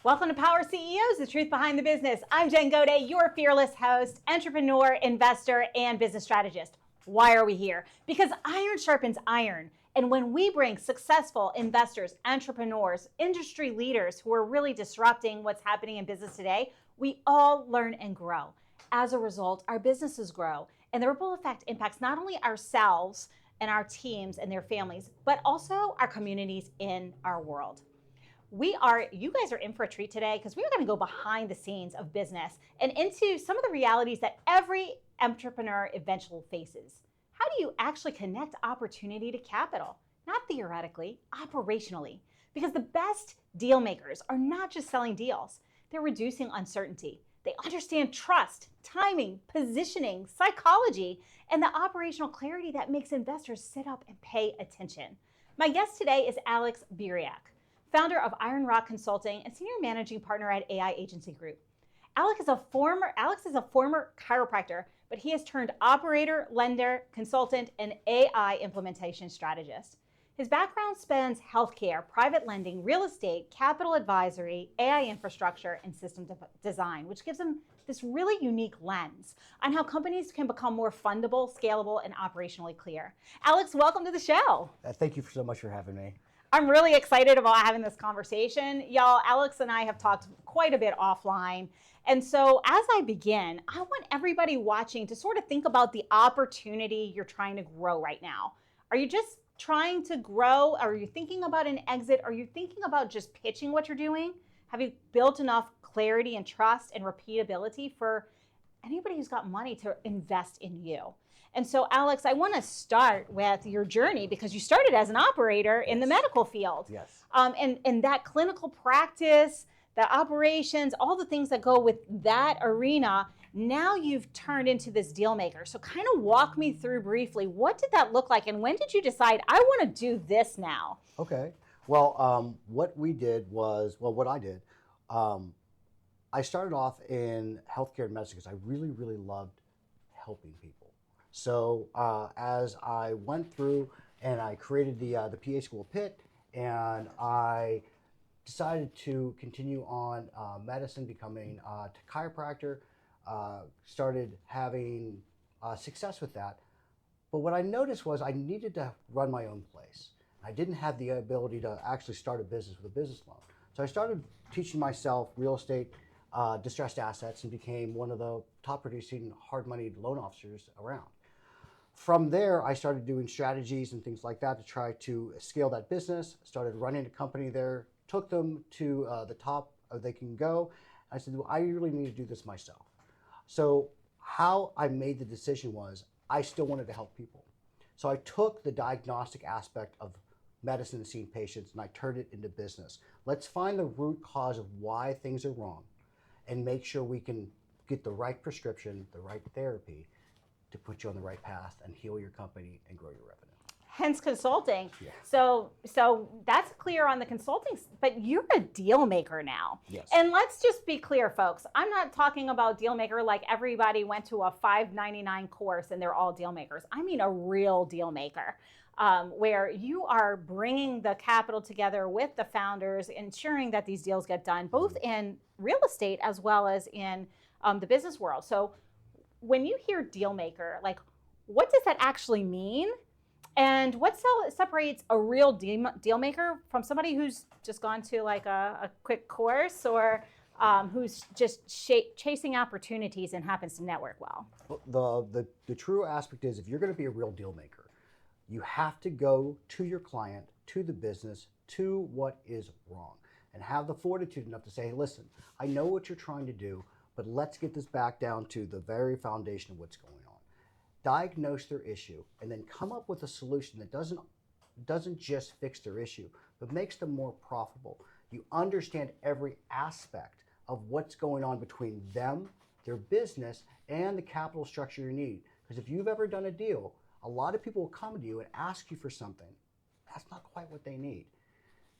Welcome to Power CEOs, the truth behind the business. I'm Jen Gaudet, your fearless host, entrepreneur, investor, and business strategist. Why are we here? Because iron sharpens iron. And when we bring successful investors, entrepreneurs, industry leaders who are really disrupting what's happening in business today, we all learn and grow. As a result, our businesses grow. And the ripple effect impacts not only ourselves and our teams and their families, but also our communities in our world. You guys are in for a treat today because we are going to go behind the scenes of business and into some of the realities that every entrepreneur eventually faces. How do you actually connect opportunity to capital? Not theoretically, operationally. Because the best deal makers are not just selling deals, they're reducing uncertainty. They understand trust, timing, positioning, psychology, and the operational clarity that makes investors sit up and pay attention. My guest today is Alex Buriak, founder of Iron Rock Consulting and senior managing partner at AI Agency Group. Alex is a former chiropractor, but he has turned operator, lender, consultant, and AI implementation strategist. His background spans healthcare, private lending, real estate, capital advisory, AI infrastructure, and system design, which gives him this really unique lens on how companies can become more fundable, scalable, and operationally clear. Alex, welcome to the show. Thank you so much for having me. I'm really excited about having this conversation. Y'all, Alex and I have talked quite a bit offline. And so as I begin, I want everybody watching to sort of think about the opportunity you're trying to grow right now. Are you just trying to grow? Are you thinking about an exit? Are you thinking about just pitching what you're doing? Have you built enough clarity and trust and repeatability for anybody who's got money to invest in you? And so, Alex, I want to start with your journey because you started as an operator in the medical field. Yes. And that clinical practice, the operations, all the things that go with that arena, now you've turned into this deal maker. So kind of walk me through briefly, what did that look like? And when did you decide, I want to do this now? Okay. Well, what I did, I started off in healthcare and medicine because I really, really loved helping people. So as I went through and I created the PA School of Pitt, and I decided to continue on medicine, becoming a chiropractor, started having success with that. But what I noticed was I needed to run my own place. I didn't have the ability to actually start a business with a business loan. So I started teaching myself real estate, distressed assets, and became one of the top producing hard money loan officers around. From there, I started doing strategies and things like that to try to scale that business, started running a company there, took them to the top they can go. I said, well, I really need to do this myself. So how I made the decision was I still wanted to help people. So I took the diagnostic aspect of medicine and seeing patients and I turned it into business. Let's find the root cause of why things are wrong and make sure we can get the right prescription, the right therapy to put you on the right path and heal your company and grow your revenue. Hence consulting. Yeah. So that's clear on the consulting, but you're a deal maker now. Yes. And let's just be clear, folks. I'm not talking about deal maker like everybody went to a $5.99 course and they're all deal makers. I mean a real deal maker. Where you are bringing the capital together with the founders, ensuring that these deals get done, both in real estate as well as in the business world. So when you hear deal maker, like what does that actually mean? And what separates a real deal maker from somebody who's just gone to like a quick course or who's just chasing opportunities and happens to network well? The true aspect is if you're going to be a real deal maker, you have to go to your client, to the business, to what is wrong, and have the fortitude enough to say, hey, listen, I know what you're trying to do, but let's get this back down to the very foundation of what's going on. Diagnose their issue, and then come up with a solution that doesn't just fix their issue, but makes them more profitable. You understand every aspect of what's going on between them, their business, and the capital structure you need. Because if you've ever done a deal, a lot of people will come to you and ask you for something. That's not quite what they need.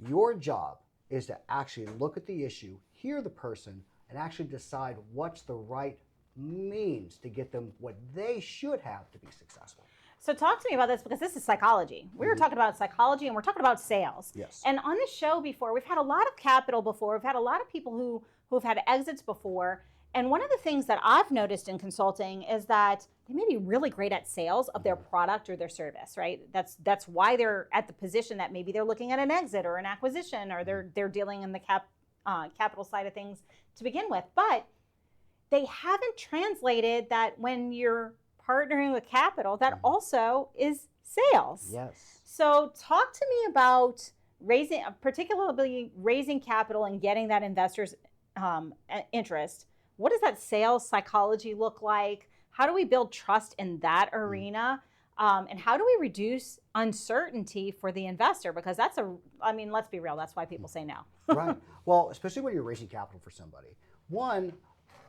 Your job is to actually look at the issue, hear the person, and actually decide what's the right means to get them what they should have to be successful. So talk to me about this, because this is psychology. We were talking about psychology, and we're talking about sales. Yes. And on this show before, we've had a lot of capital before. We've had a lot of people who've had exits before. And one of the things that I've noticed in consulting is that they may be really great at sales of their product or their service, right? That's why they're at the position that maybe they're looking at an exit or an acquisition, or they're dealing in the capital side of things to begin with. But they haven't translated that when you're partnering with capital, that also is sales. Yes. So talk to me about particularly raising capital and getting that investor's interest. What does that sales psychology look like? How do we build trust in that arena? And how do we reduce uncertainty for the investor? Because let's be real, that's why people say no. Right. Well, especially when you're raising capital for somebody. One,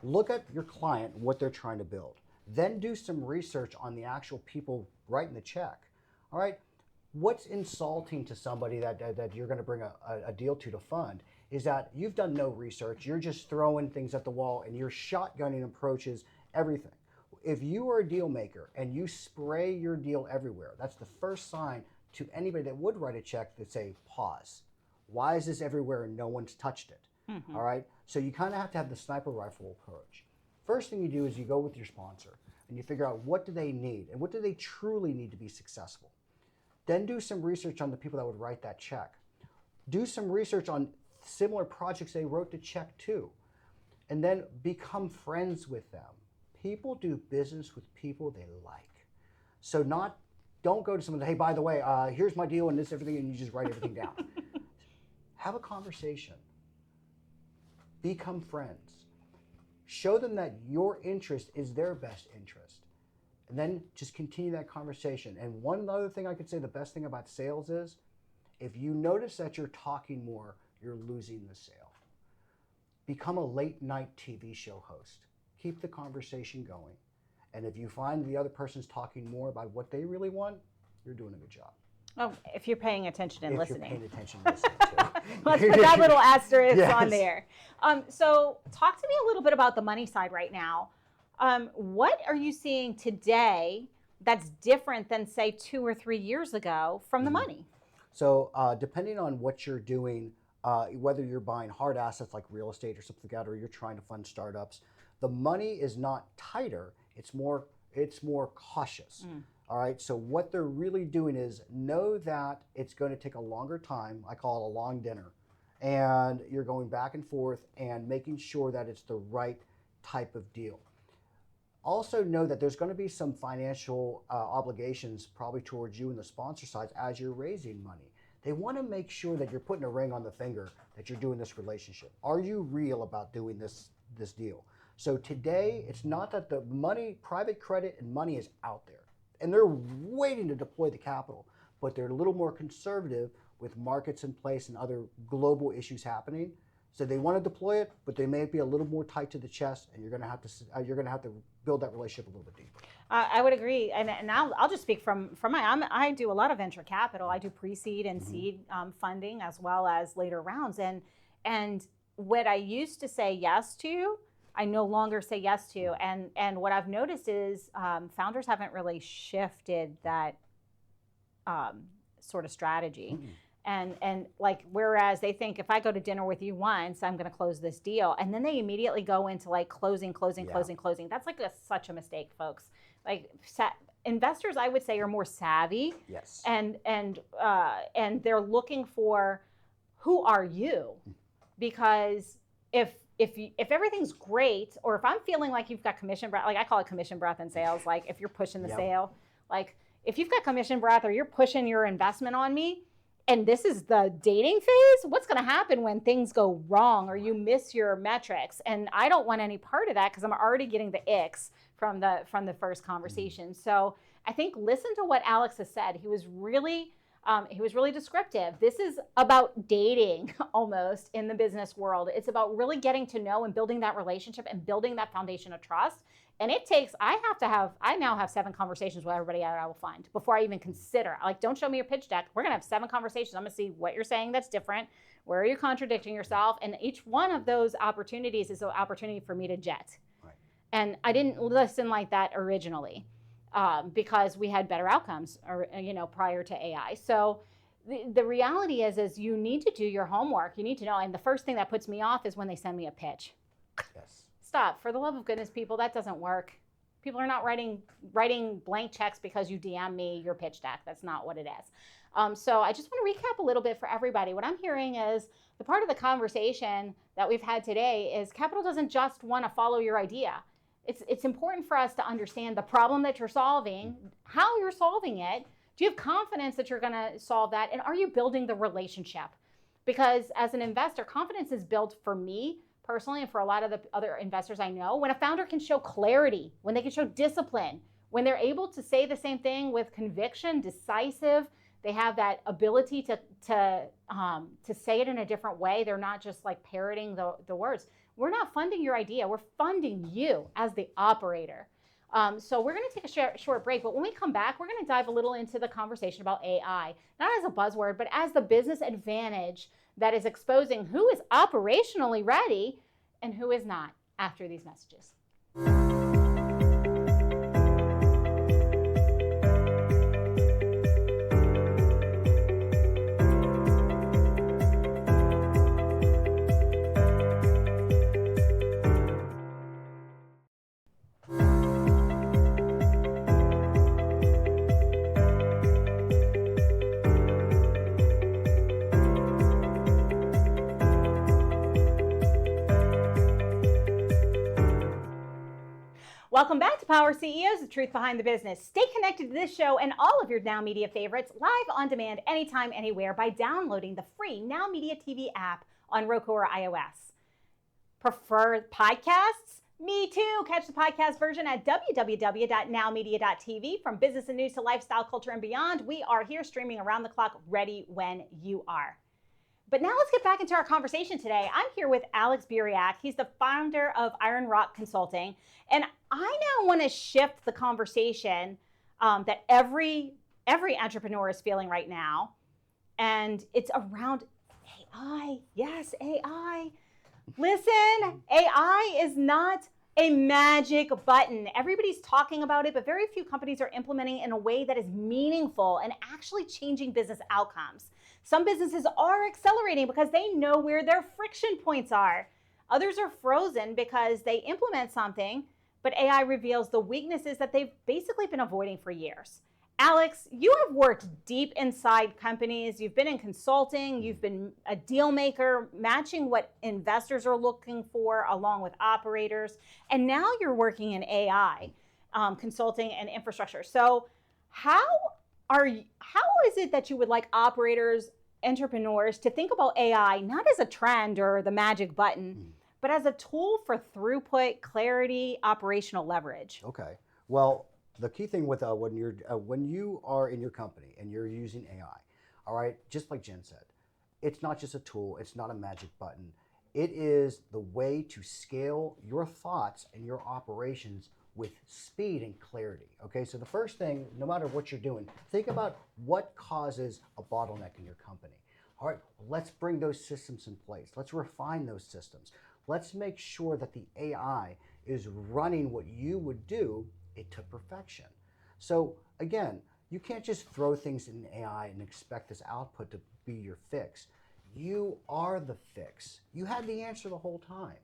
look at your client, what they're trying to build. Then do some research on the actual people writing the check. All right. What's insulting to somebody that you're going to bring a deal to fund is that you've done no research. You're just throwing things at the wall, and you're shotgunning approaches, everything. If you are a deal maker and you spray your deal everywhere, that's the first sign to anybody that would write a check that say, pause. Why is this everywhere and no one's touched it? Mm-hmm. All right. So you kind of have to have the sniper rifle approach. First thing you do is you go with your sponsor and you figure out what do they need and what do they truly need to be successful. Then do some research on the people that would write that check. Do some research on similar projects they wrote the check to, and then become friends with them. People do business with people they like. So don't go to someone, hey, by the way, here's my deal and this everything, and you just write everything down. Have a conversation. Become friends. Show them that your interest is their best interest. And then just continue that conversation. And one other thing I could say, the best thing about sales is, if you notice that you're talking more, you're losing the sale. Become a late night TV show host. Keep the conversation going. And if you find the other person's talking more about what they really want, you're doing a good job. Oh, if you're paying attention and listening. If you're paying attention and listening too. Let's put that little asterisk Yes. on there. So talk to me a little bit about the money side right now. What are you seeing today that's different than, say, 2 or 3 years ago from the money? So depending on what you're doing, whether you're buying hard assets like real estate or something like that, or you're trying to fund startups, the money is not tighter, it's more cautious. All right, so what they're really doing is know that it's going to take a longer time. I call it a long dinner. And you're going back and forth and making sure that it's the right type of deal. Also know that there's going to be some financial obligations probably towards you and the sponsor side as you're raising money. They want to make sure that you're putting a ring on the finger that you're doing this relationship. Are you real about doing this deal? So today, it's not that the money, private credit and money is out there. And they're waiting to deploy the capital, but they're a little more conservative with markets in place and other global issues happening. So they want to deploy it, but they may be a little more tight to the chest, and you're going to have to build that relationship a little bit deeper. I would agree, and I'll just speak from I do a lot of venture capital. I do pre-seed and seed funding as well as later rounds, and what I used to say yes to, I no longer say yes to, and what I've noticed is founders haven't really shifted that sort of strategy. And like, whereas they think if I go to dinner with you once, I'm going to close this deal. And then they immediately go into like closing. That's like such a mistake, folks. Like investors, I would say, are more savvy. Yes. And they're looking for, who are you? Because if everything's great, or if I'm feeling like you've got commission breath, like I call it commission breath in sales, like if you're pushing the sale, like if you've got commission breath or you're pushing your investment on me, and this is the dating phase, what's going to happen when things go wrong or you miss your metrics? And I don't want any part of that because I'm already getting the icks from the first conversation. So I think listen to what Alex has said. He was really descriptive. This is about dating almost in the business world. It's about really getting to know and building that relationship and building that foundation of trust. And it takes, I now have 7 conversations with everybody I will find before I even consider. Like, don't show me your pitch deck. We're going to have 7 conversations. I'm going to see what you're saying that's different. Where are you contradicting yourself? And each one of those opportunities is an opportunity for me to jet. Right. And I didn't listen like that originally. because we had better outcomes, or prior to AI. So the reality is you need to do your homework. You need to know. And the first thing that puts me off is when they send me a pitch. Yes. Stop. For the love of goodness, people, that doesn't work. People are not writing blank checks because you DM me your pitch deck. That's not what it is. So I just want to recap a little bit for everybody. What I'm hearing is the part of the conversation that we've had today is capital doesn't just want to follow your idea. It's important for us to understand the problem that you're solving, how you're solving it. Do you have confidence that you're going to solve that? And are you building the relationship? Because as an investor, confidence is built for me personally, and for a lot of the other investors I know, when a founder can show clarity, when they can show discipline, when they're able to say the same thing with conviction, decisive, they have that ability to say it in a different way. They're not just like parroting the words. We're not funding your idea. We're funding you as the operator. So we're going to take a short break, but when we come back, we're going to dive a little into the conversation about AI, not as a buzzword, but as the business advantage that is exposing who is operationally ready and who is not after these messages. Welcome back to Power CEOs, the truth behind the business. Stay connected to this show and all of your Now Media favorites live on demand anytime, anywhere by downloading the free Now Media TV app on Roku or iOS. Prefer podcasts? Me too. Catch the podcast version at www.nowmedia.tv. From business and news to lifestyle, culture, and beyond, we are here streaming around the clock, ready when you are. But now let's get back into our conversation today. I'm here with Alex Buriak. He's the founder of Iron Rock Consulting. And I now want to shift the conversation that every entrepreneur is feeling right now. And it's around AI. Yes, AI. Listen, AI is not a magic button. Everybody's talking about it, but very few companies are implementing it in a way that is meaningful and actually changing business outcomes. Some businesses are accelerating because they know where their friction points are. Others are frozen because they implement something, but AI reveals the weaknesses that they've basically been avoiding for years. Alex, you have worked deep inside companies. You've been in consulting. You've been a deal maker, matching what investors are looking for along with operators. And now you're working in AI, consulting and infrastructure. So how is it that you would like operators, entrepreneurs to think about AI not as a trend or the magic button, but as a tool for throughput, clarity, operational leverage? Okay. Well, the key thing with when you are in your company and you're using AI, all right, just like Jen said, it's not just a tool. It's not a magic button. It is the way to scale your thoughts and your operations with speed and clarity. Okay, so the first thing, no matter what you're doing, think about what causes a bottleneck in your company. All right, let's bring those systems in place. Let's refine those systems. Let's make sure that the AI is running what you would do it to perfection. So again, you can't just throw things in AI and expect this output to be your fix. You are the fix. You had the answer the whole time.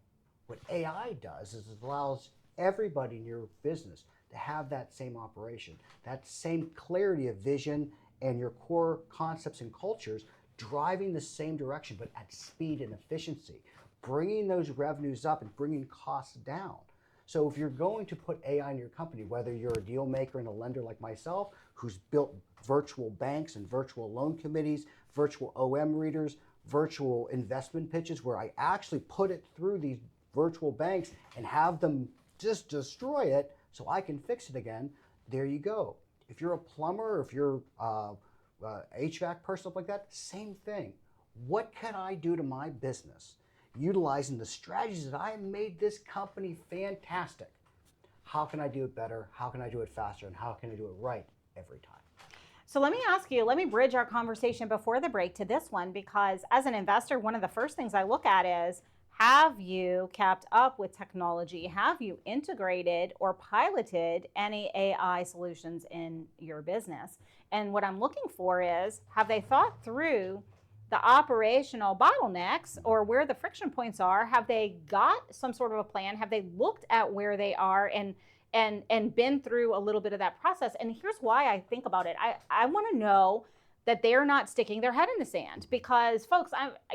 What AI does is it allows everybody in your business to have that same operation, that same clarity of vision and your core concepts and cultures driving the same direction, but at speed and efficiency, bringing those revenues up and bringing costs down. So if you're going to put AI in your company, whether you're a deal maker and a lender like myself, who's built virtual banks and virtual loan committees, virtual OM readers, virtual investment pitches, where I actually put it through these virtual banks and have them just destroy it so I can fix it again, there you go. If you're a plumber, or if you're HVAC person, something like that, same thing. What can I do to my business utilizing the strategies that I have made this company fantastic? How can I do it better? How can I do it faster? And how can I do it right every time? So let me bridge our conversation before the break to this one, because as an investor, one of the first things I look at is Have you kept up with technology? Have you integrated or piloted any AI solutions in your business? And what I'm looking for is, have they thought through the operational bottlenecks or where the friction points are? Have they got some sort of a plan? Have they looked at where they are and been through a little bit of that process? And here's why I think about it. I want to know that they're not sticking their head in the sand, because folks,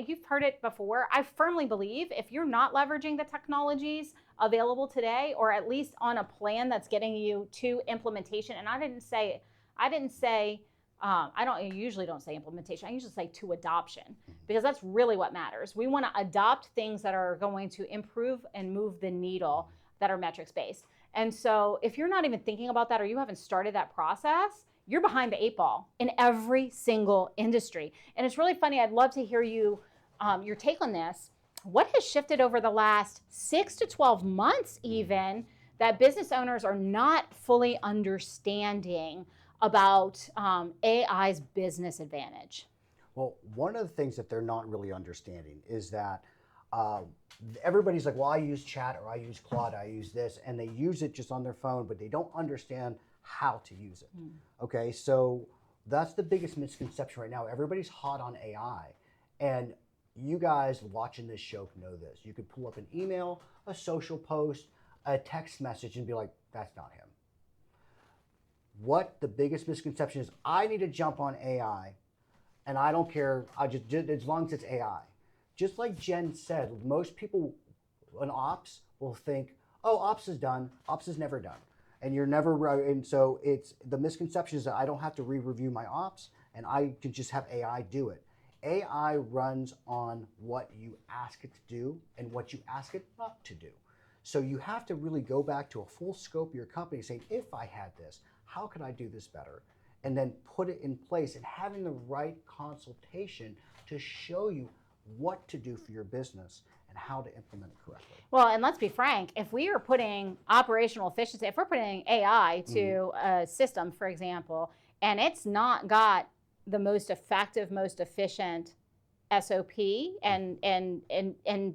you've heard it before. I firmly believe if you're not leveraging the technologies available today, or at least on a plan that's getting you to implementation, and I usually don't say implementation. I usually say to adoption, because that's really what matters. We want to adopt things that are going to improve and move the needle, that are metrics based. And so if you're not even thinking about that, or you haven't started that process, you're behind the 8 ball in every single industry. And it's really funny. I'd love to hear your take on this. What has shifted over the last 6 to 12 months even, that business owners are not fully understanding about AI's business advantage? Well, one of the things that they're not really understanding is that everybody's like, well, I use chat, or I use Claude, I use this, and they use it just on their phone, but they don't understand how to use it. Okay, so that's the biggest misconception right now. Everybody's hot on AI, and you guys watching this show know this. You could pull up an email, a social post, a text message, and be like, that's not him. What the biggest misconception is, I need to jump on AI, and I don't care, I just as long as it's AI. Just like Jen said, most people in ops will think, oh, ops is done, ops is never done. And you're never, and so it's the misconception is that I don't have to re-review my ops, and I can just have AI do it. AI runs on what you ask it to do and what you ask it not to do. So you have to really go back to a full scope of your company, saying, if I had this, how could I do this better? And then put it in place, and having the right consultation to show you what to do for your business and how to implement it correctly. Well, and let's be frank, if we are putting operational efficiency, if we're putting AI to a system, for example, and it's not got the most effective, most efficient SOP, and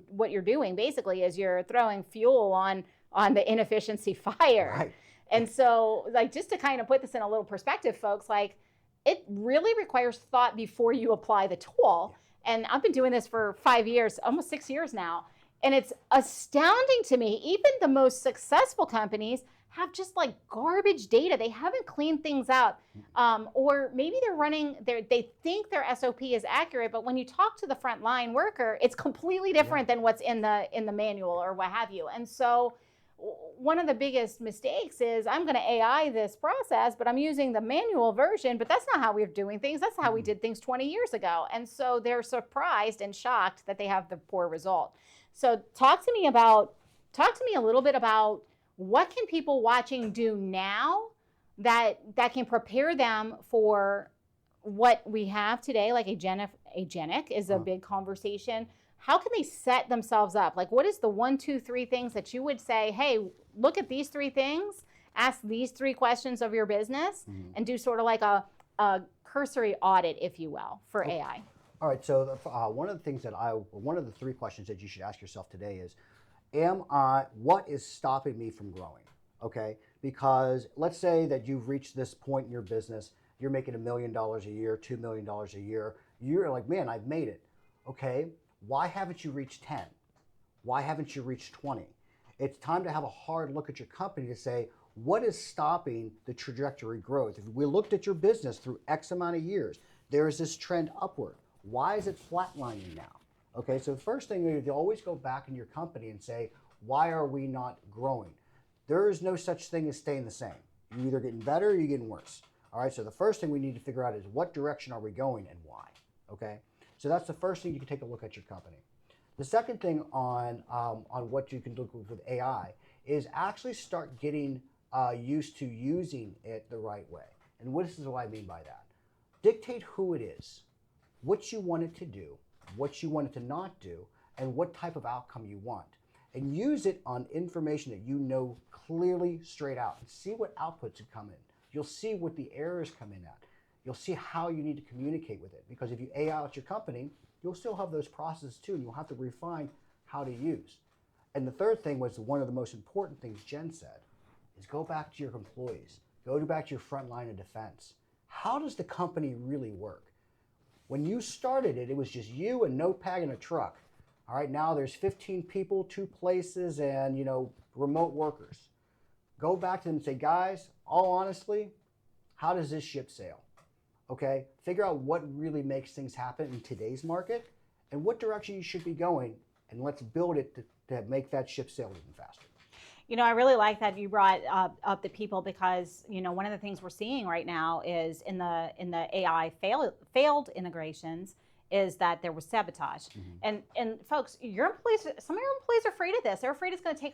what you're doing basically is you're throwing fuel on the inefficiency fire. Right. And so, like, just to kind of put this in a little perspective, folks, like, it really requires thought before you apply the tool. And I've been doing this for 5 years, almost 6 years now. And it's astounding to me, even the most successful companies have just like garbage data. They haven't cleaned things out. Or maybe they think their SOP is accurate, but when you talk to the frontline worker, it's completely different than what's in the manual or what have you. And so one of the biggest mistakes is, I'm going to AI this process, but I'm using the manual version, but that's not how we're doing things. That's how we did things 20 years ago. And so they're surprised and shocked that they have the poor result. So talk to me a little bit about, what can people watching do now that can prepare them for what we have today, like agentic is a big conversation. How can they set themselves up? Like, what is the 1, 2, 3 things that you would say, hey, look at these 3 things, ask these 3 questions of your business, and do sort of like a cursory audit, if you will, for AI? All right, so one of the 3 questions that you should ask yourself today is, what is stopping me from growing? Okay, because let's say that you've reached this point in your business, you're making $1 million a year, $2 million a year. You're like, man, I've made it. Okay, why haven't you reached 10? Why haven't you reached 20? It's time to have a hard look at your company to say, what is stopping the trajectory growth? If we looked at your business through X amount of years, there is this trend upward. Why is it flatlining now? Okay, so the first thing is, you always go back in your company and say, why are we not growing? There is no such thing as staying the same. You're either getting better or you're getting worse. All right, so the first thing we need to figure out is, what direction are we going and why? Okay, so that's the first thing you can take a look at your company. The second thing on what you can look with AI is actually start getting used to using it the right way. And this is what I mean by that. Dictate who it is, what you want it to do, what you want it to not do, and what type of outcome you want. And use it on information that you know clearly straight out, and see what outputs come in. You'll see what the errors come in at. You'll see how you need to communicate with it. Because if you AI out your company, you'll still have those processes too, and you'll have to refine how to use. And the third thing was one of the most important things Jen said, is go back to your employees. Go back to your front line of defense. How does the company really work? When you started it, it was just you, a notepad, and a truck. All right, now there's 15 people, 2 places, and remote workers. Go back to them and say, guys, all honestly, how does this ship sail? Okay, figure out what really makes things happen in today's market and what direction you should be going, and let's build it to make that ship sail even faster. I really like that you brought up the people, because one of the things we're seeing right now is in the AI failed integrations is that there was sabotage. And folks, some of your employees are afraid of this. They're afraid it's going to take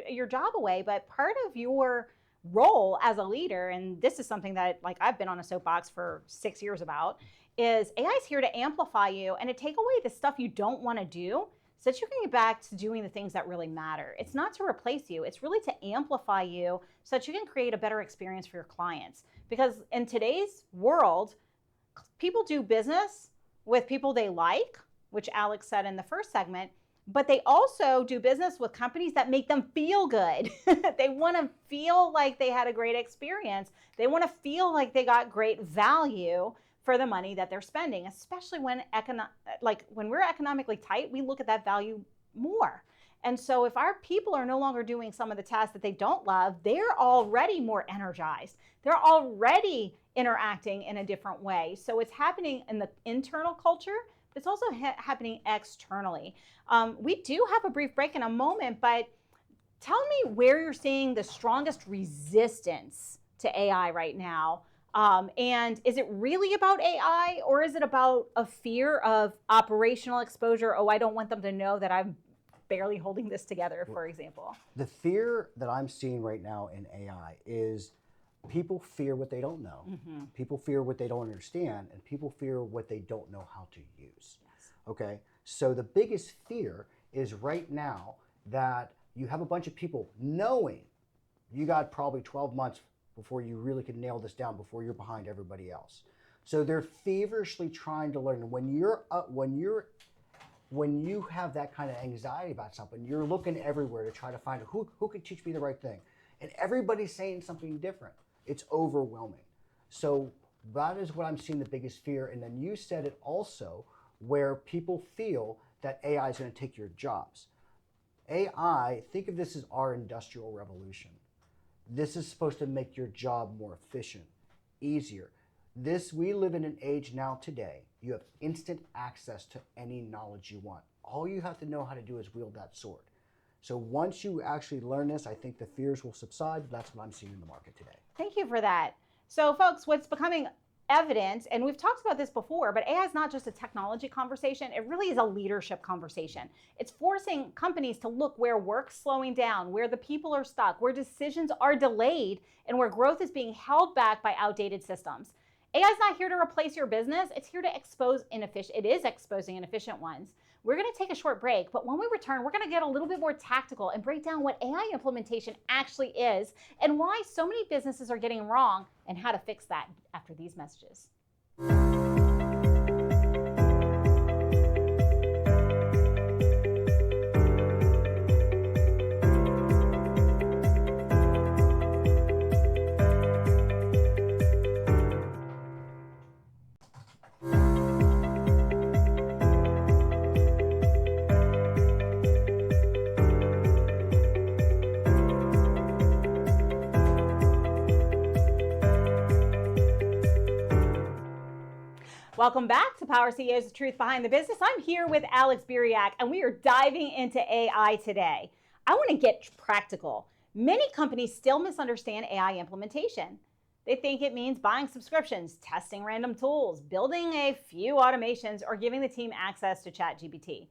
your job away. But part of your role as a leader, and this is something that I've been on a soapbox for 6 years about, is AI is here to amplify you and to take away the stuff you don't want to do, so that you can get back to doing the things that really matter. It's not to replace you. It's really to amplify you so that you can create a better experience for your clients. Because in today's world, people do business with people they like, which Alex said in the first segment, but they also do business with companies that make them feel good. They want to feel like they had a great experience. They want to feel like they got great value for the money that they're spending, especially when we're economically tight, we look at that value more. And so if our people are no longer doing some of the tasks that they don't love, they're already more energized. They're already interacting in a different way. So it's happening in the internal culture, but it's also happening externally. We do have a brief break in a moment, but tell me where you're seeing the strongest resistance to AI right now. And is it really about AI, or is it about a fear of operational exposure? Oh, I don't want them to know that I'm barely holding this together, for example. The fear that I'm seeing right now in AI is people fear what they don't know. People fear what they don't understand, and people fear what they don't know how to use. Yes. Okay, so the biggest fear is right now that you have a bunch of people knowing you got probably 12 months before you really can nail this down, before you're behind everybody else. So they're feverishly trying to learn. When you have that kind of anxiety about something, you're looking everywhere to try to find who can teach me the right thing. And everybody's saying something different. It's overwhelming. So that is what I'm seeing the biggest fear. And then you said it also, where people feel that AI is going to take your jobs. AI, think of this as our industrial revolution. This is supposed to make your job more efficient, easier. We live in an age now today, you have instant access to any knowledge you want. All you have to know how to do is wield that sword. So once you actually learn this, I think the fears will subside. That's what I'm seeing in the market today. Thank you for that. So folks, what's becoming evident, and we've talked about this before, but AI is not just a technology conversation. It really is a leadership conversation. It's forcing companies to look where work's slowing down, where the people are stuck, where decisions are delayed, and where growth is being held back by outdated systems. AI is not here to replace your business. It's here to expose it is exposing inefficient ones. We're going to take a short break, but when we return, we're going to get a little bit more tactical and break down what AI implementation actually is and why so many businesses are getting wrong and how to fix that after these messages. Welcome back to Power CEOs, the truth behind the business. I'm here with Alex Buriak, and we are diving into AI today. I want to get practical. Many companies still misunderstand AI implementation. They think it means buying subscriptions, testing random tools, building a few automations, or giving the team access to ChatGPT.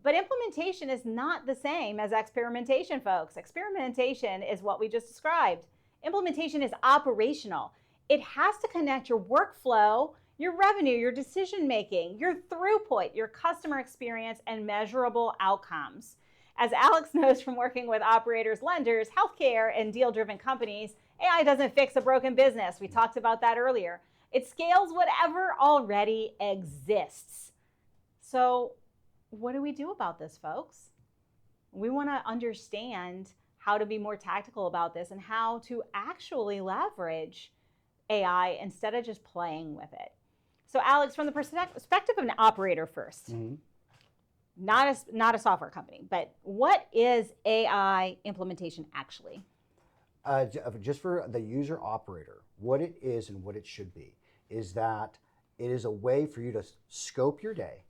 But implementation is not the same as experimentation, folks. Experimentation is what we just described. Implementation is operational. It has to connect your workflow, your revenue, your decision-making, your throughput, your customer experience, and measurable outcomes. As Alex knows from working with operators, lenders, healthcare, and deal-driven companies, AI doesn't fix a broken business. We talked about that earlier. It scales whatever already exists. So what do we do about this, folks? We want to understand how to be more tactical about this and how to actually leverage AI instead of just playing with it. So Alex, from the perspective of an operator first, not a software company, but what is AI implementation actually? Just for the user operator, what it is and what it should be is that it is a way for you to scope your day,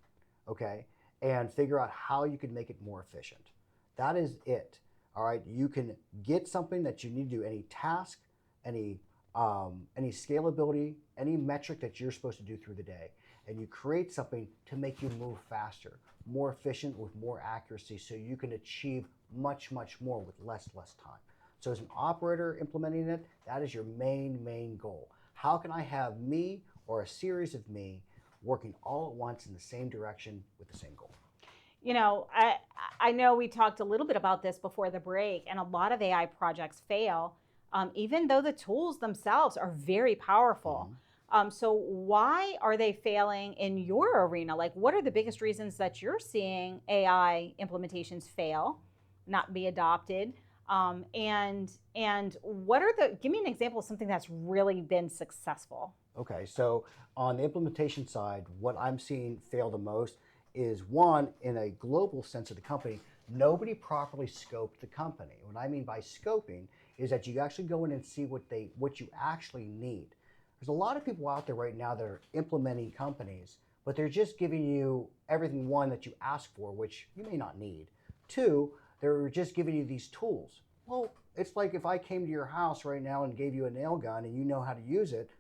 okay, and figure out how you can make it more efficient. That is it. All right, you can get something that you need to do, any task, any scalability, any metric that you're supposed to do through the day, and you create something to make you move faster, more efficient with more accuracy, so you can achieve much more with less time. So as an operator implementing it, that is your main goal. How can I have me or a series of me working all at once in the same direction with the same goal? You know, I know we talked a little bit about this before the break, and a lot of AI projects fail, even though the tools themselves are very powerful. So why are they failing in your arena? Like, what are the biggest reasons that you're seeing AI implementations fail, not be adopted? And what are give me an example of something that's really been successful. Okay, so on the implementation side, what I'm seeing fail the most is, one, in a global sense of the company, nobody properly scoped the company. What I mean by scoping is that you actually go in and see what you actually need. There's a lot of people out there right now that are implementing companies, but they're just giving you everything, one, that you ask for, which you may not need. Two, they're just giving you these tools. Well, it's like if I came to your house right now and gave you a nail gun and you know how to use it,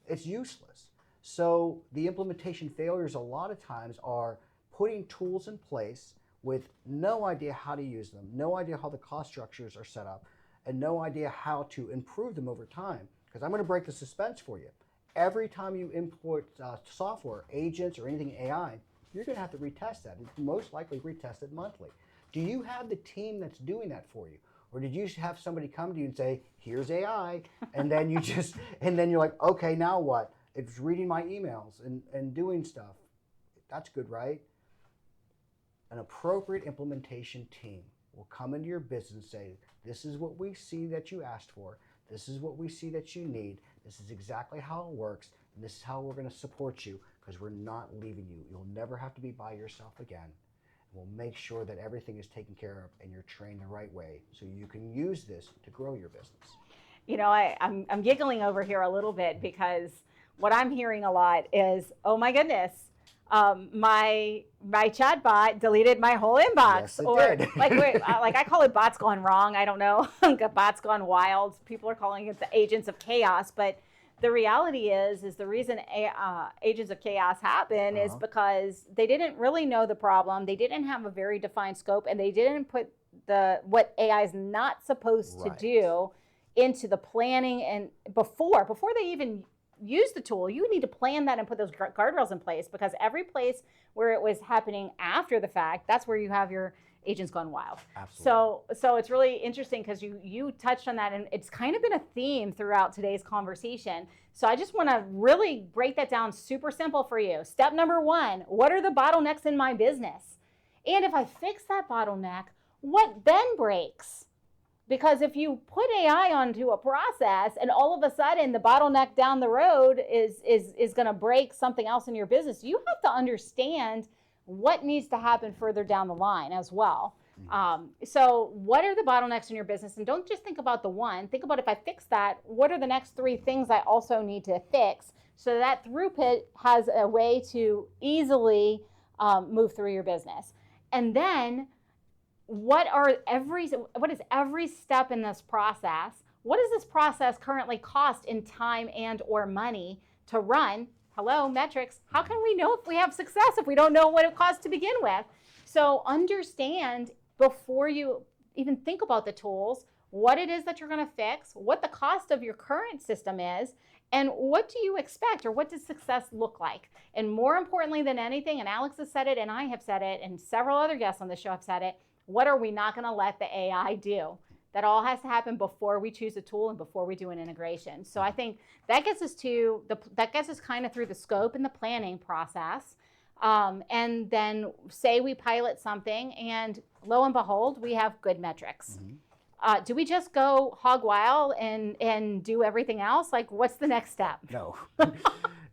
it's useless. So the implementation failures a lot of times are putting tools in place with no idea how to use them, no idea how the cost structures are set up, and no idea how to improve them over time. Because I'm going to break the suspense for you. Every time you import software, agents, or anything AI, you're going to have to retest that, and most likely retest it monthly. Do you have the team that's doing that for you? Or did you have somebody come to you and say, here's AI, and then you're like, okay, now what? It's reading my emails and doing stuff. That's good, right? An appropriate implementation team will come into your business and say, this is what we see that you asked for. This is what we see that you need. This is exactly how it works. And this is how we're going to support you, because we're not leaving you. You'll never have to be by yourself again. We'll make sure that everything is taken care of and you're trained the right way so you can use this to grow your business. You know, I'm giggling over here a little bit because what I'm hearing a lot is, oh my goodness, my chatbot deleted my whole inbox. Yes, it or did. like I call it bots gone wrong. I don't know, bots gone wild. People are calling it the agents of chaos, but the reality is the reason agents of chaos happen is because they didn't really know the problem. They didn't have a very defined scope, and they didn't put what AI is not supposed to do into the planning. And before they even use the tool, you need to plan that and put those guardrails in place, because every place where it was happening after the fact, that's where you have your agents gone wild. Absolutely. So it's really interesting because you touched on that, and it's kind of been a theme throughout today's conversation. So I just want to really break that down super simple for you. Step number one, what are the bottlenecks in my business? And if I fix that bottleneck, what then breaks? Because if you put AI onto a process and all of a sudden the bottleneck down the road is going to break something else in your business, you have to understand what needs to happen further down the line as well. So what are the bottlenecks in your business? And don't just think about the one. Think about, if I fix that, what are the next three things I also need to fix so that throughput has a way to easily move through your business. And then what is every step in this process? What does this process currently cost in time and or money to run? Hello, metrics. How can we know if we have success if we don't know what it costs to begin with? So understand before you even think about the tools, what it is that you're going to fix, what the cost of your current system is, and what do you expect, or what does success look like? And more importantly than anything, and Alex has said it, and I have said it, and several other guests on the show have said it, what are we not going to let the AI do? That all has to happen before we choose a tool and before we do an integration. So I think that gets us kind of through the scope and the planning process. And then say we pilot something and lo and behold, we have good metrics. Do we just go hog wild and do everything else? Like, what's the next step? No.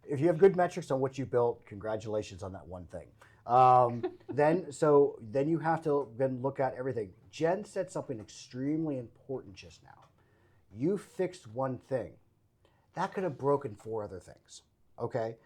If you have good metrics on what you built, congratulations on that one thing. Then you have to then look at everything. Jen said something extremely important just now. You fixed one thing. That could have broken 4 other things, okay?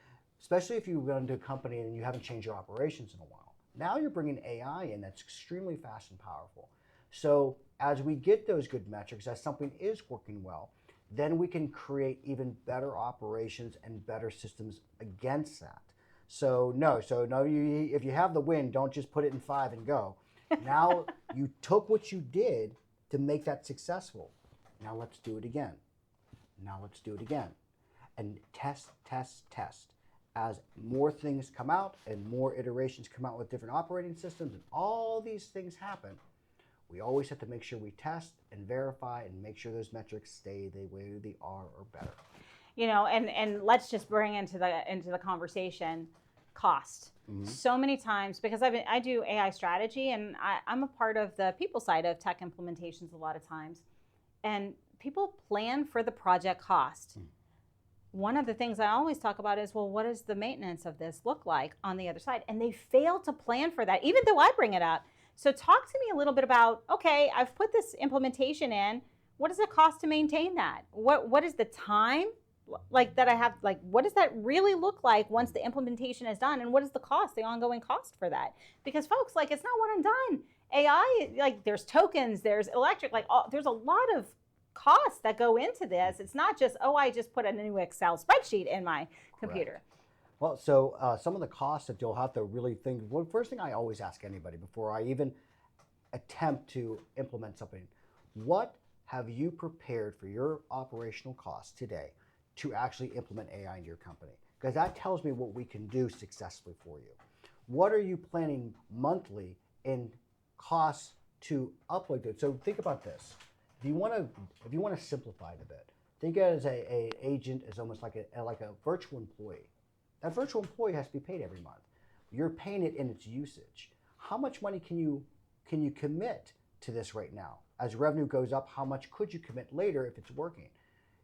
Especially if you run into a company and you haven't changed your operations in a while. Now you're bringing AI in that's extremely fast and powerful. So as we get those good metrics, as something is working well, then we can create even better operations and better systems against that. So no, if you have the win, don't just put it in 5 and go. Now you took what you did to make that successful. Now let's do it again. Now let's do it again. And test, test, test. As more things come out and more iterations come out with different operating systems and all these things happen, we always have to make sure we test and verify and make sure those metrics stay the way they are or better. You know, and let's just bring into the conversation cost. So many times, because I do AI strategy and I'm a part of the people side of tech implementations a lot of times, and people plan for the project cost. One of the things I always talk about is, well, what does the maintenance of this look like on the other side? And they fail to plan for that, even though I bring it up. So talk to me a little bit about, okay, I've put this implementation in. What does it cost to maintain that? What is the time like that I have? Like, what does that really look like once the implementation is done? And what is the cost, the ongoing cost for that? Because folks, like, it's not one and done. AI, like, there's tokens, there's electric, like, there's a lot of costs that go into this. It's not just, oh, I just put a new Excel spreadsheet in my computer. Well, so some of the costs that you'll have to really think, well, first thing I always ask anybody before I even attempt to implement something, what have you prepared for your operational costs today to actually implement AI in your company? Because that tells me what we can do successfully for you. What are you planning monthly in costs to upload it? So think about this. If you want to simplify it a bit, think of it as a agent as almost like a virtual employee. That virtual employee has to be paid every month. You're paying it in its usage. How much money can you commit to this right now? As revenue goes up, how much could you commit later if it's working?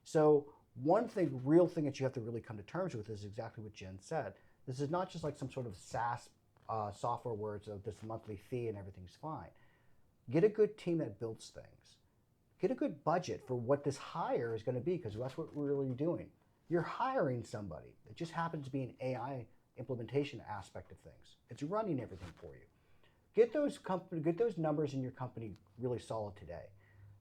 So one thing, real thing that you have to really come to terms with is exactly what Jen said. This is not just like some sort of SaaS software where it's this monthly fee and everything's fine. Get a good team that builds things. Get a good budget for what this hire is going to be, because that's what we're really doing. You're hiring somebody. It just happens to be an AI implementation aspect of things. It's running everything for you. Get those numbers in your company really solid today,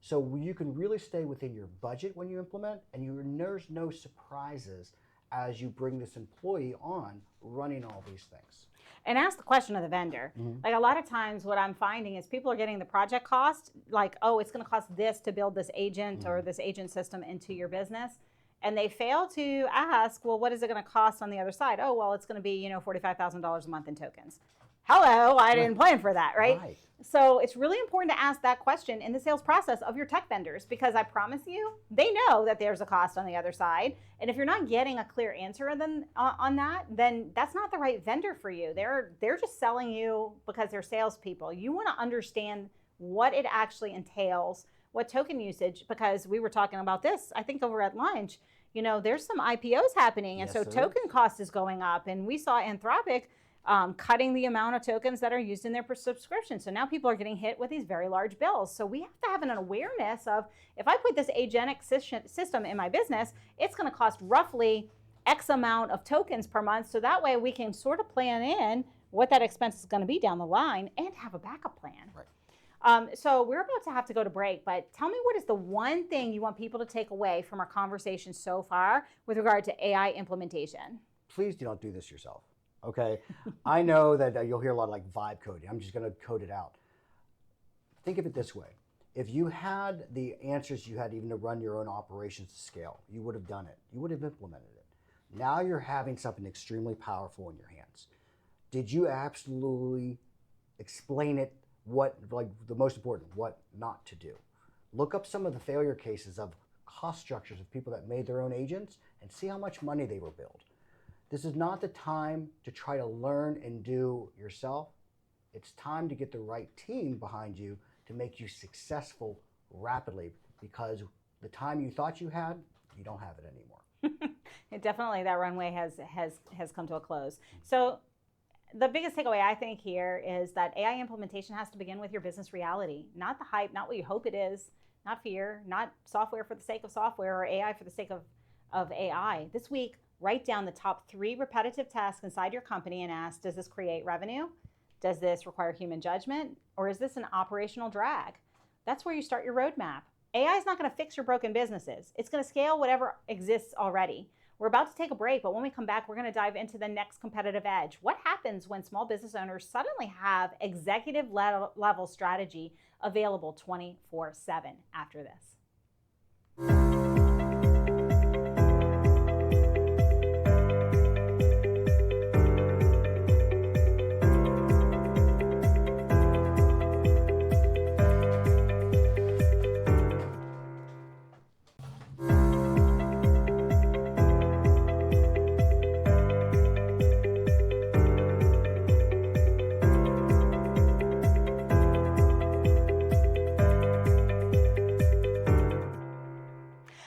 so you can really stay within your budget when you implement, and there's no surprises as you bring this employee on running all these things. And ask the question of the vendor. Like, a lot of times what I'm finding is people are getting the project cost, like, oh, it's going to cost this to build this agent or this agent system into your business. And they fail to ask, well, what is it going to cost on the other side? Oh, well, it's going to be, $45,000 a month in tokens. Hello, I didn't plan for that, right? So it's really important to ask that question in the sales process of your tech vendors, because I promise you, they know that there's a cost on the other side. And if you're not getting a clear answer on that, then that's not the right vendor for you. They're just selling you because they're salespeople. You want to understand what it actually entails, what token usage, because we were talking about this, I think, over at lunch. There's some IPOs happening, and so token cost is going up. And we saw Anthropic cutting the amount of tokens that are used in their subscription. So now people are getting hit with these very large bills. So we have to have an awareness of, if I put this agentic system in my business, it's going to cost roughly X amount of tokens per month. So that way we can sort of plan in what that expense is going to be down the line and have a backup plan. Right. So we're about to have to go to break, but tell me, what is the one thing you want people to take away from our conversation so far with regard to AI implementation? Please do not do this yourself. Okay, I know that you'll hear a lot of like vibe coding. I'm just going to code it out. Think of it this way. If you had the answers you had even to run your own operations to scale, you would have done it. You would have implemented it. Now you're having something extremely powerful in your hands. Did you absolutely explain it, the most important, what not to do? Look up some of the failure cases of cost structures of people that made their own agents and see how much money they were billed. This is not the time to try to learn and do yourself. It's time to get the right team behind you to make you successful rapidly, because the time you thought you had, you don't have it anymore. Definitely, that runway has come to a close. So the biggest takeaway I think here is that AI implementation has to begin with your business reality, not the hype, not what you hope it is, not fear, not software for the sake of software or AI for the sake of AI. This week, write down the top 3 repetitive tasks inside your company and ask, does this create revenue? Does this require human judgment? Or is this an operational drag? That's where you start your roadmap. AI is not going to fix your broken businesses. It's going to scale whatever exists already. We're about to take a break, but when we come back, we're going to dive into the next competitive edge. What happens when small business owners suddenly have executive level strategy available 24/7 after this?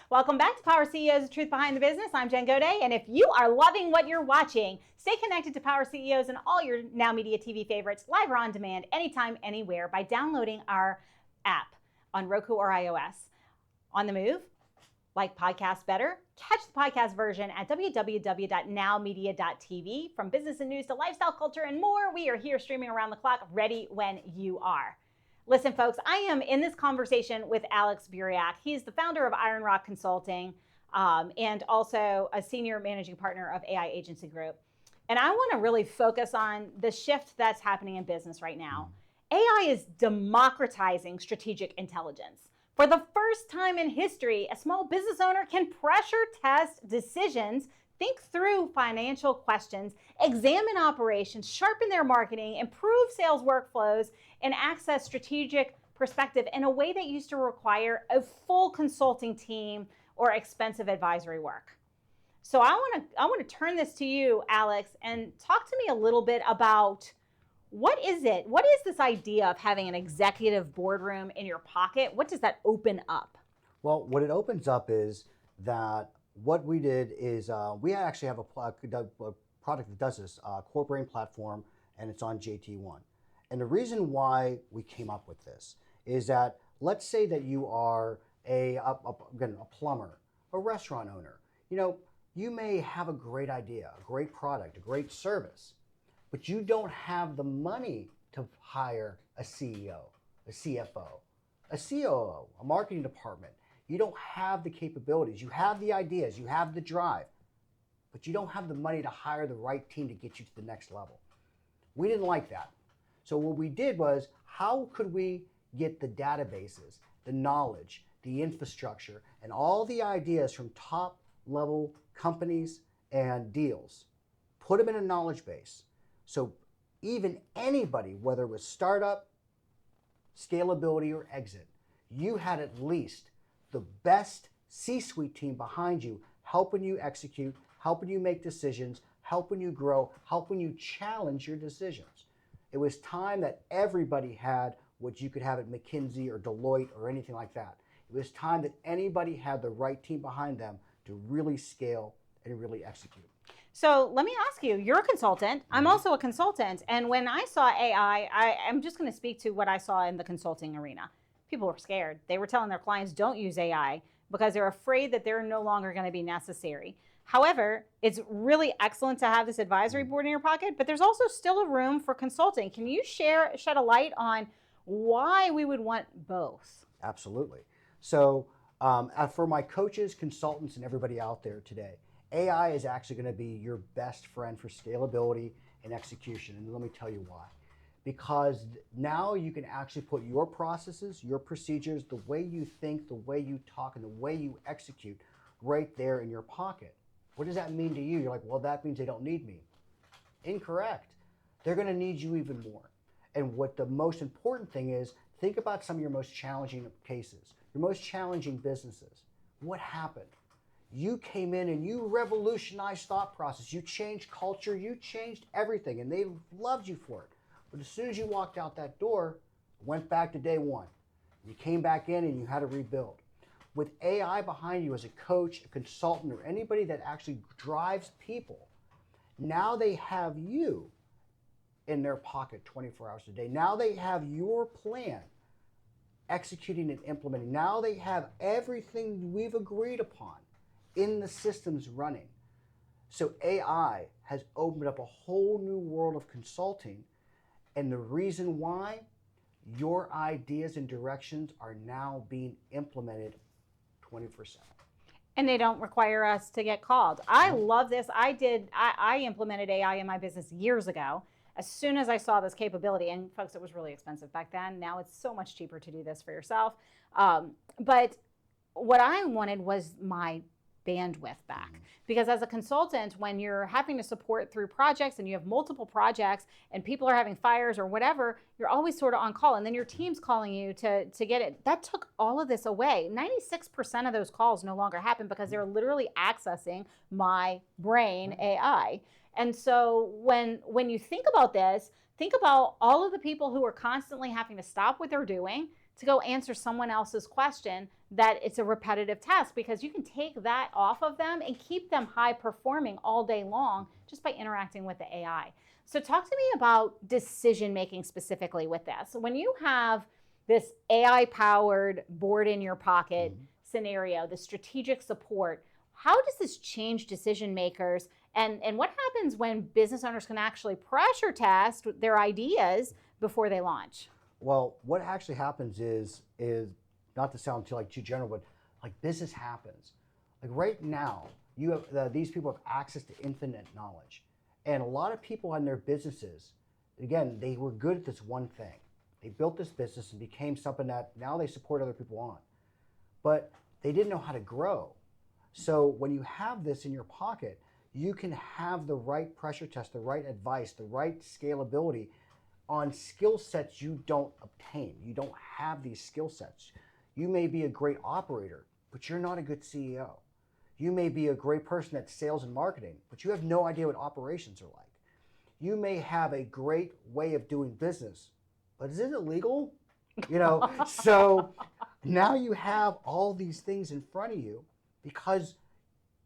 Welcome back to Power CEOs, the truth behind the business. I'm Jen Gaudet, and if you are loving what you're watching, stay connected to Power CEOs and all your Now Media TV favorites, live or on demand, anytime, anywhere, by downloading our app on Roku or iOS. On the move, like podcasts better? Catch the podcast version at www.nowmedia.tv. From business and news to lifestyle, culture, and more, we are here streaming around the clock, ready when you are. Listen, folks, I am in this conversation with Alex Buriak. He's the founder of Iron Rock Consulting and also a senior managing partner of AI Agency Group. And I want to really focus on the shift that's happening in business right now. AI is democratizing strategic intelligence. For the first time in history, a small business owner can pressure test decisions, think through financial questions, examine operations, sharpen their marketing, improve sales workflows, and access strategic perspective in a way that used to require a full consulting team or expensive advisory work. So I want to turn this to you, Alex, and talk to me a little bit about what is it? What is this idea of having an executive boardroom in your pocket? What does that open up? Well, what it opens up is that what we did is we actually have a product that does this, core brain platform, and it's on JT1. And the reason why we came up with this is that let's say that you are a plumber, a restaurant owner. You know, you may have a great idea, a great product, a great service, but you don't have the money to hire a CEO, a CFO, a COO, a marketing department. You don't have the capabilities. You have the ideas, you have the drive, but you don't have the money to hire the right team to get you to the next level. We didn't like that. So what we did was, how could we get the databases, the knowledge, the infrastructure, and all the ideas from top level companies and deals, put them in a knowledge base. So even anybody, whether it was startup, scalability, or exit, you had at least the best C-suite team behind you, helping you execute, helping you make decisions, helping you grow, helping you challenge your decisions. It was time that everybody had what you could have at McKinsey or Deloitte or anything like that. It was time that anybody had the right team behind them to really scale and really execute. So let me ask you, you're a consultant. I'm also a consultant. And when I saw AI, I'm just going to speak to what I saw in the consulting arena. People were scared. They were telling their clients, don't use AI, because they're afraid that they're no longer going to be necessary. However, it's really excellent to have this advisory board in your pocket, but there's also still a room for consulting. Can you shed a light on why we would want both? Absolutely. So for my coaches, consultants, and everybody out there today, AI is actually going to be your best friend for scalability and execution. And let me tell you why. Because now you can actually put your processes, your procedures, the way you think, the way you talk, and the way you execute right there in your pocket. What does that mean to you? You're like, well, that means they don't need me. Incorrect. They're going to need you even more. And what the most important thing is, think about some of your most challenging cases, your most challenging businesses. What happened? You came in and you revolutionized thought process. You changed culture. You changed everything, and they loved you for it. But as soon as you walked out that door, went back to day one. You came back in and you had to rebuild. With AI behind you as a coach, a consultant, or anybody that actually drives people, now they have you in their pocket 24 hours a day. Now they have your plan executing and implementing. Now they have everything we've agreed upon in the systems running. So AI has opened up a whole new world of consulting, and the reason why, your ideas and directions are now being implemented 24/7. And they don't require us to get called. I love this. I implemented AI in my business years ago. As soon as I saw this capability, and folks, it was really expensive back then. Now it's so much cheaper to do this for yourself. But what I wanted was my bandwidth back. Because as a consultant, when you're having to support through projects and you have multiple projects and people are having fires or whatever, you're always sort of on call. And then your team's calling you to get it. That took all of this away. 96% of those calls no longer happen because they're literally accessing my brain AI. And so when you think about this, think about all of the people who are constantly having to stop what they're doing to go answer someone else's question, that it's a repetitive task, because you can take that off of them and keep them high performing all day long just by interacting with the AI. So talk to me about decision making specifically with this. When you have this AI powered board in your pocket scenario, the strategic support, how does this change decision makers? And what happens when business owners can actually pressure test their ideas before they launch? Well, what actually happens is not to sound too general, but like business happens. Like right now, you have these people have access to infinite knowledge, and a lot of people in their businesses, again, they were good at this one thing. They built this business and became something that now they support other people on, but they didn't know how to grow. So when you have this in your pocket, you can have the right pressure test, the right advice, the right scalability on skill sets you don't obtain. You don't have these skill sets. You may be a great operator, but you're not a good CEO. You may be a great person at sales and marketing, but you have no idea what operations are like. You may have a great way of doing business, but is it illegal? So now you have all these things in front of you because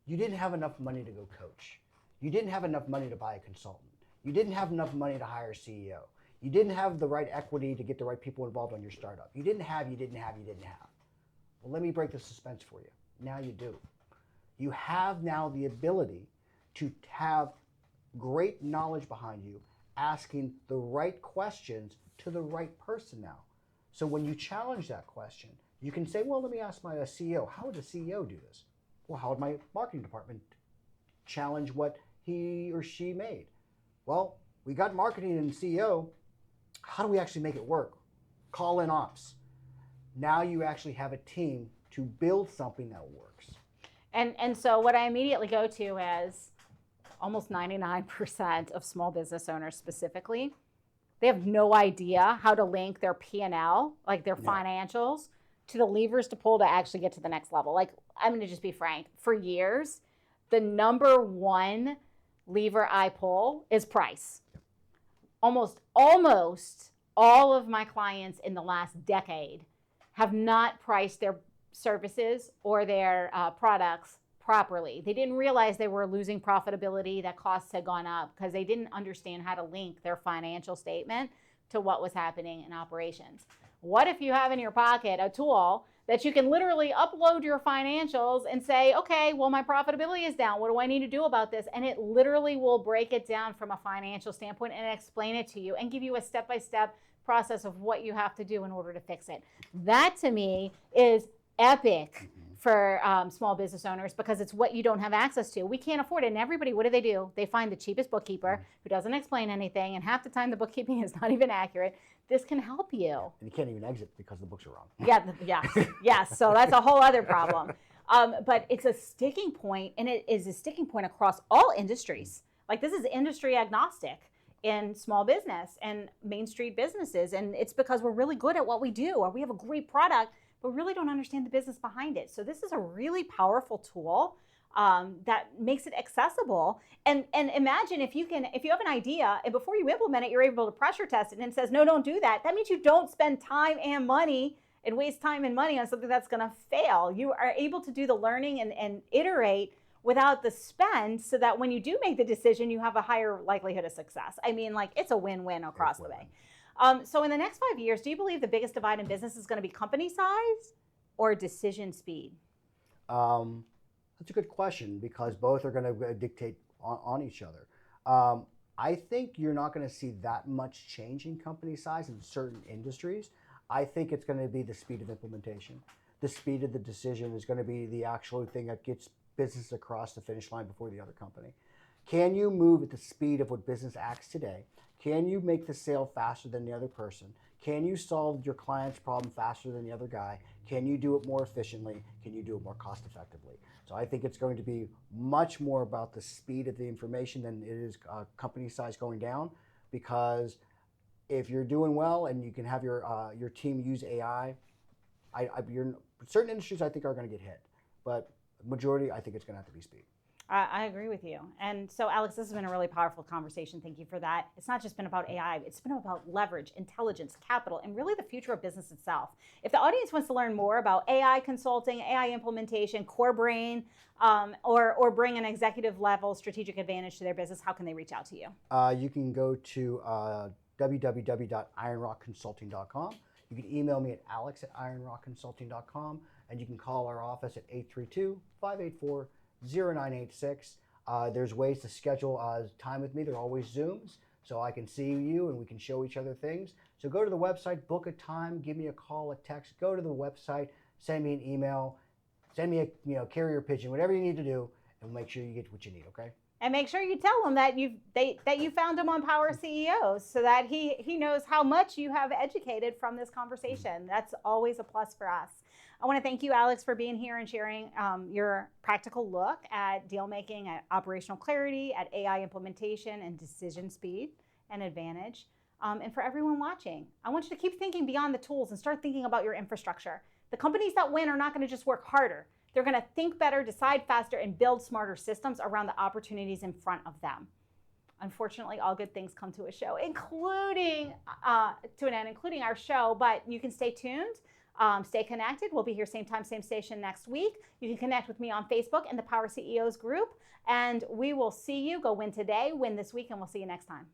you didn't have enough money to go coach. You didn't have enough money to buy a consultant. You didn't have enough money to hire a CEO. You didn't have the right equity to get the right people involved on your startup. You didn't have. Well, let me break the suspense for you. Now you do. You have now the ability to have great knowledge behind you, asking the right questions to the right person now. So when you challenge that question, you can say, well, let me ask my CEO, how would a CEO do this? Well, how would my marketing department challenge what he or she made? Well, we got marketing and CEO. How do we actually make it work? Call in ops. Now you actually have a team to build something that works. And so what I immediately go to is almost 99% of small business owners specifically, they have no idea how to link their P&L, like their financials, to the levers to pull to actually get to the next level. Like, I'm going to just be frank. For years, the number one lever I pull is price. Almost all of my clients in the last decade have not priced their services or their products properly. They didn't realize they were losing profitability, that costs had gone up because they didn't understand how to link their financial statement to what was happening in operations. What if you have in your pocket a tool that you can literally upload your financials and say, okay, well, my profitability is down. What do I need to do about this? And it literally will break it down from a financial standpoint and explain it to you and give you a step-by-step process of what you have to do in order to fix it. That to me is epic for small business owners, because it's what you don't have access to. We can't afford it. And everybody, what do? They find the cheapest bookkeeper who doesn't explain anything, and half the time the bookkeeping is not even accurate. This can help you. And you can't even exit because the books are wrong. Yes. So that's a whole other problem. But it's a sticking point, and it is a sticking point across all industries. Like, this is industry agnostic in small business and Main Street businesses. And it's because we're really good at what we do, or we have a great product, but really don't understand the business behind it. So this is a really powerful tool that makes it accessible. And imagine if you have an idea and before you implement it, you're able to pressure test it and it says, no, don't do that. That means you don't spend time and money and waste time and money on something that's going to fail. You are able to do the learning and iterate without the spend so that when you do make the decision, you have a higher likelihood of success. I mean, like it's a win-win across the way. So in the next 5 years, do you believe the biggest divide in business is going to be company size or decision speed? That's a good question because both are going to dictate on each other. I think you're not going to see that much change in company size in certain industries. I think it's going to be the speed of implementation. The speed of the decision is going to be the actual thing that gets business across the finish line before the other company. Can you move at the speed of what business acts today? Can you make the sale faster than the other person? Can you solve your client's problem faster than the other guy? Can you do it more efficiently? Can you do it more cost effectively? So I think it's going to be much more about the speed of the information than it is company size going down, because if you're doing well and you can have your team use AI, certain industries I think are going to get hit, but majority I think it's going to have to be speed. I agree with you. And so, Alex, this has been a really powerful conversation. Thank you for that. It's not just been about AI. It's been about leverage, intelligence, capital, and really the future of business itself. If the audience wants to learn more about AI consulting, AI implementation, core brain, or bring an executive level strategic advantage to their business, how can they reach out to you? You can go to www.ironrockconsulting.com. You can email me at alex@ironrockconsulting.com, and you can call our office at 832-584-0986. There's ways to schedule time with me. They're always Zooms, so I can see you and we can show each other things. So go to the website, book a time, give me a call, a text. Go to the website, send me an email, send me a carrier pigeon, whatever you need to do, and make sure you get what you need. Okay. And make sure you tell him that you found him on Power CEOs so that he knows how much you have educated from this conversation. That's always a plus for us. I want to thank you, Alex, for being here and sharing your practical look at deal making, at operational clarity, at AI implementation and decision speed and advantage. And for everyone watching, I want you to keep thinking beyond the tools and start thinking about your infrastructure. The companies that win are not going to just work harder. They're going to think better, decide faster, and build smarter systems around the opportunities in front of them. Unfortunately, all good things come to a show, including our show, but you can stay tuned, stay connected. We'll be here same time, same station next week. You can connect with me on Facebook in the Power CEOs group, and we will see you. Go win today, win this week, and we'll see you next time.